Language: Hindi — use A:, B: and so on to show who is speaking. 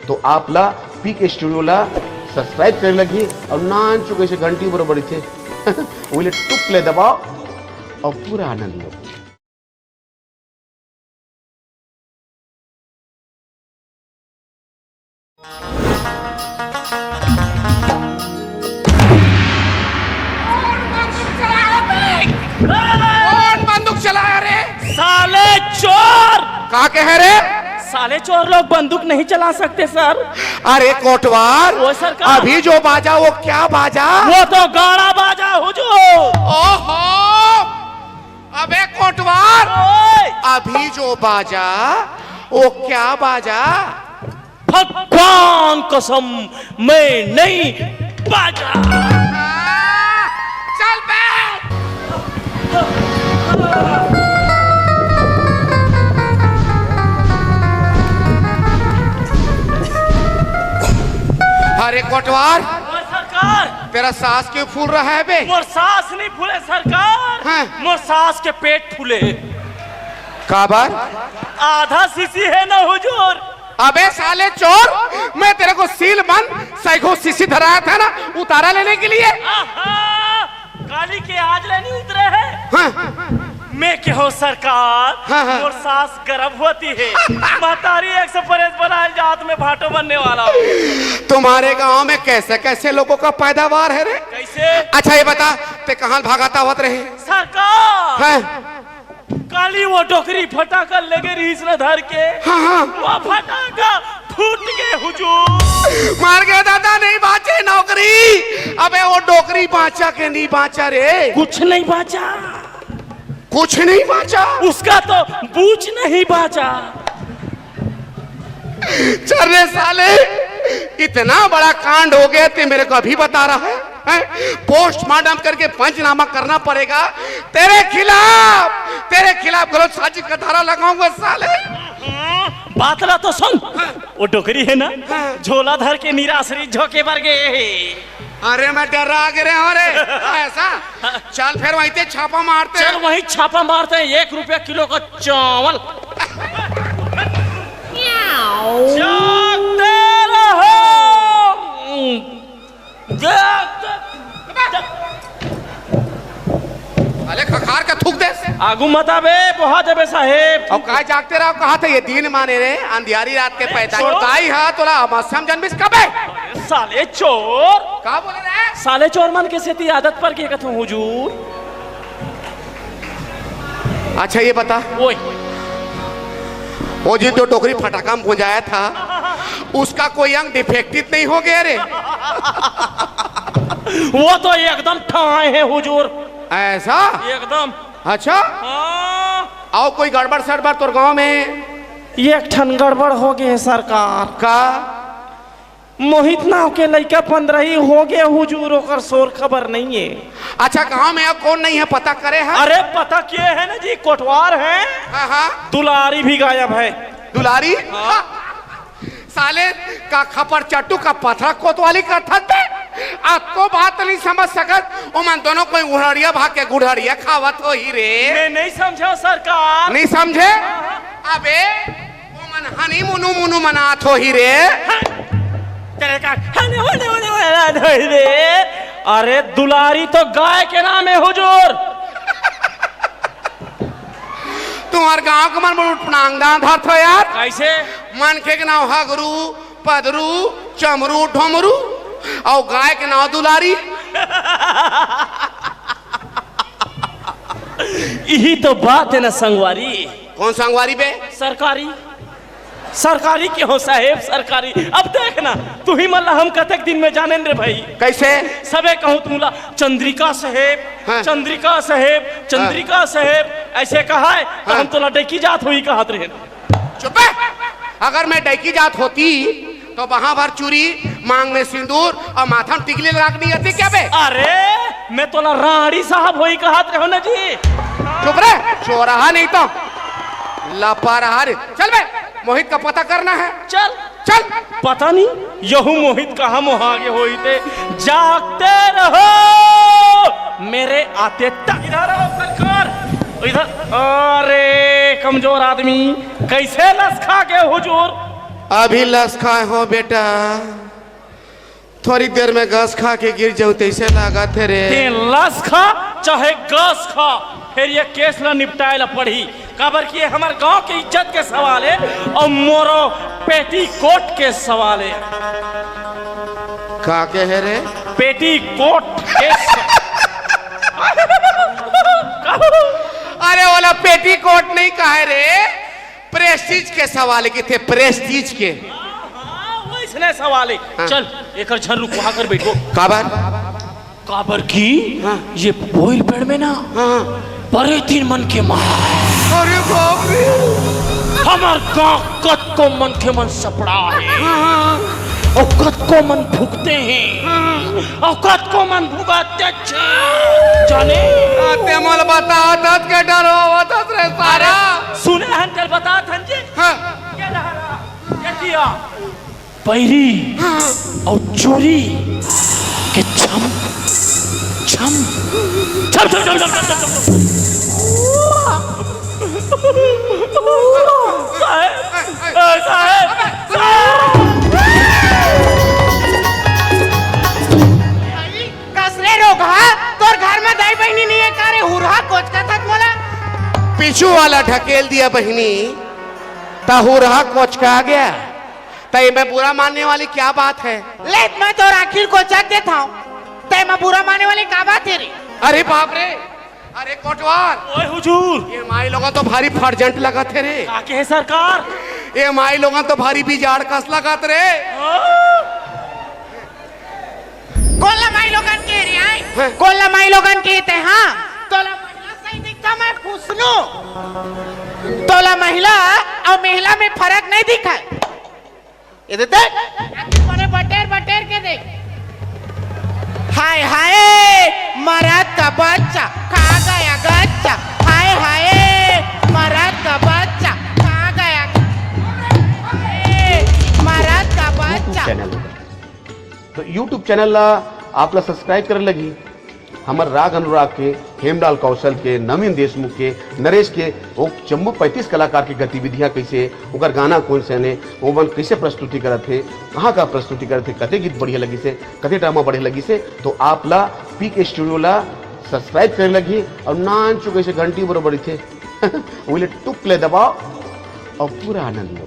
A: तो आपला पीक स्टुडिओला सबस्क्राईब करायला लगी और नान चुके से घंटी बरोबर इथे उले टुकले दबाव और पूरा आनंद लो।
B: कौन बंदूक चलाया रे?
C: साले चोर!
B: कहा कह रे?
C: साले चोर लोग बंदूक नहीं चला सकते सर।
B: अरे कोटवार,
C: वो सरकार,
B: अभी जो बाजा वो क्या बाजा?
C: वो तो गाड़ा बाजा हुजूर।
B: ओहो, अबे कोटवार,
C: ओए!
B: अभी जो बाजा वो क्या बाजा?
C: भगवान कसम मैं नहीं बाजा।
B: चल बैठ। अरे कोटवार,
C: वो सरकार,
B: तेरा सांस क्यों फूल रहा है बे?
C: मोर सांस नहीं फूले सरकार,
B: हाँ।
C: मोर सांस के पेट फूले।
B: काबर?
C: आधा सीसी है ना हुजूर।
B: अबे साले चोर, मैं तेरे को सील बंद सैको सीसी धराया था ना उतारा लेने के लिए।
C: आहा, काली के आज लेनी उतरे है।
B: हाँ।
C: मैं क्या हो सरकार,
B: हाँ।
C: और सांस गर्भ होती है। महतारी 100 बनाए जात में भाटो बनने वाला हूँ।
B: तुम्हारे गांव में कैसे कैसे लोगों का पैदावार है रे?
C: कैसे?
B: अच्छा ये बता, ते कहाँ भागाता हुआ रहे?
C: सरकार,
B: हाँ।
C: काली वो डोकरी फटाका लगे रीस न धर के।
B: हाँ।
C: वो फटाका फूट गए हुजूर।
B: मार गया दादा, नहीं बाँचे नौकरी। अबे वो डोकरी बाँचा के नहीं बाँचा रे?
C: कुछ नहीं बाचा,
B: कुछ नहीं बाँचा।
C: उसका तो बूझ नहीं बाचा।
B: चल रे साले, इतना बड़ा कांड हो गया ते मेरे को अभी बता रहा है? पोस्टमार्टम करके पंचनामा करना पड़ेगा तेरे खिलाफ गलत साजिश का धारा लगाऊंगा साले।
C: बातला तो सुन, वो डोकरी है ना, झोला धर के निराश्री झोंके भर गए।
B: अरे मैं डरा गिरे हो रे। ऐसा चल फिर वहीं ते छापा मारते
C: चल वहीं छापा मारते हैं। 1 रुपया किलो का चावल। जागते रहो,
B: अरे खखार का थूक दे
C: आगू मत आबे, बहुत जबे साहेब।
B: और कहा जागते रहो, कहा था ये दिन माने रे अंधियारी रात के पैदा छोड़ताई है तोला मौसम जन्मिस कब है?
C: साले चोर,
B: कहा बोले रे?
C: साले चोर मन के सेती आदत पर के कथो हुजूर।
B: अच्छा ये बता,
C: ओए
B: वो जिन जो टोकरी फटाका में गुंजाया था उसका कोई अंग डिफेक्टिव नहीं हो गया रे?
C: वो तो एकदम ठाए है हुजूर,
B: ऐसा?
C: एकदम।
B: अच्छा,
C: हाँ,
B: आओ कोई गड़बड़ सड़बड़ तोर गांव में?
C: एक ठन गड़बड़ हो गए सरकार।
B: का?
C: मोहित नाव के लड़का 15 हो गए हुजूर, ओकर शोर खबर नहीं है।
B: अच्छा गांव में अब कौन नहीं है पता करे है?
C: अरे पता किए है ना जी, कोटवार है।
B: हाँ।
C: दुलारी भी गायब है।
B: दुलारी?
C: हाँ।
B: साले का खपर चट्टू का पथरा कोतवाली का थकते आपको बात नहीं समझ सकत। ओ मन दोनों कोई उड़हड़िया भाग के गुड़हड़िया खावत हो ही रे।
C: मैं नहीं समझा सरकार।
B: नहीं समझे? अबे ओ मन हनी मुनु मुनु मनात हो ही रे।
C: तेरे का रे। अरे दुलारी तो गाय के नाम है हुजूर।
B: तुम्हार गांव के मन नांगदान धरत हो यार।
C: कैसे?
B: मन के नाम हगरू पदरू चमरू ढोमरू और गाय के नाम दुलारी।
C: यही तो बात है ना संगवारी।
B: कौन संगवारी बे?
C: सरकारी। सरकारी के हो साहेब, सरकारी। अब देखना तू ही मल्ला हम कतक दिन में जाने रे भाई।
B: कैसे?
C: सबे कहूँ तुमला चंद्रिका साहेब,
B: हाँ।
C: चंद्रिका साहेब, चंद्रिका साहेब ऐसे कहा है तो
B: हाँ।
C: हम तो लड़की जात हुई कहत रहे।
B: चुप है। अगर मैं डैकी जात होती तो वहां भर चूड़ी, मांग में सिंदूर और माथा में टिकली लगानी आती क्या बे?
C: अरे मैं तो राड़ी साहब हुई कहत रहो ना जी।
B: चुप रहे, चोरहा नहीं तो लापरवाह रे। चल बे, मोहित का पता करना है।
C: चल
B: चल।
C: पता नहीं यहू मोहित कहाँ मोहागे होई थे। जागते रहो मेरे आते तक। इधर आओ सरकार, इधर। अरे कमजोर आदमी कैसे लस खा के हुजूर।
B: अभी लस खाए हो बेटा, थोड़ी देर में घास खा के गिर जाऊं तैसे लगा थे रे।
C: ते लस खा चाहे गस खा, फिर ये केस ला निपटाए ला पड़ी। काबर कि ये हमारे गांव की इज्जत के सवाल है और मोरो पेटी कोट के सवाल है।
B: का के है रे?
C: पेटी कोट के
B: अरे वाला पेटी कोट नहीं कहा है रे, प्रेस्टीज के सवाल के थे, प्रेस्टीज के।
C: इसलिए सवाल है।
B: हाँ।
C: चल एक झर्रू वहां कर बैठो।
B: काबर?
C: काबर की
B: हाँ।
C: ये बोइल पेड़ में ना
B: हाँ।
C: बड़े तीन मन के माँ।
B: अरे बाप रे,
C: हमार गांव कत को मन के मन सपड़ा है।
B: हाँ।
C: और कत को मन भुगते हैं,
B: हाँ।
C: और कत को मन भुगाते जाने।
B: ते मल बताओ तत के डर हो तत रे सारा।
C: सुने हन तेल बता थन जी।
B: हाँ।
C: क्या रहा? क्या किया? पैरी और चोरी के छम छम छम छम छम छम छम छम।
D: कसरे रोगा तोर घर में दाई बहनी नहीं है कारे हुरहा कोच का था मोला।
B: पीछू वाला ढकेल दिया बहनी, ताहू रहा कोच का आ गया। तय मैं बुरा मानने वाली क्या बात है?
D: ले मैं तो आखिर को चक देता हूँ, तय मैं बुरा मानने वाली क्या बात है रे?
B: अरे बाप रे, अरे कोटवार,
C: ओए हुजूर,
B: ये माई लोगों तो भारी फर्जेंट लगा थे रे।
C: आके है सरकार।
B: ये माई लोगों तो भारी बिजाड़ कस लगा थे रे।
D: कोला माई लोगन के रे
B: हाँ।
D: आए, कोला माई लोगन के ते हाँ, तोला महिला सही दिखता मैं खुशनू, तोला महिला और महिला में फर्क नहीं दिखा। इधर देख, बड़े बटेर बटेर के देख। हाय हाय मरद का बच्चा खा गया गच्चा, हाय हाय मरद का बच्चा खा गया, मरद का बच्चा।
A: चॅनल तो यूट्यूब चॅनल आपला सबस्क्राईब करायला लगी। हमर राग अनुराग के, हेमलाल कौशल के, नवीन देशमुख के, नरेश के, वो चम्बू 35 कलाकार की गतिविधियाँ कैसे, उनका गाना कौन से ने, वो मन कैसे प्रस्तुति करत थे, कहाँ का प्रस्तुति करते, कते गीत बढ़िया लगी से, कते ड्रामा बढ़िया लगी से। तो आप ला पीक स्टूडियो ला सब्सक्राइब करे लगी और नान चुके से घंटी बरोबर थे वो टुक ले दबाओ और पूरा आनंद लो।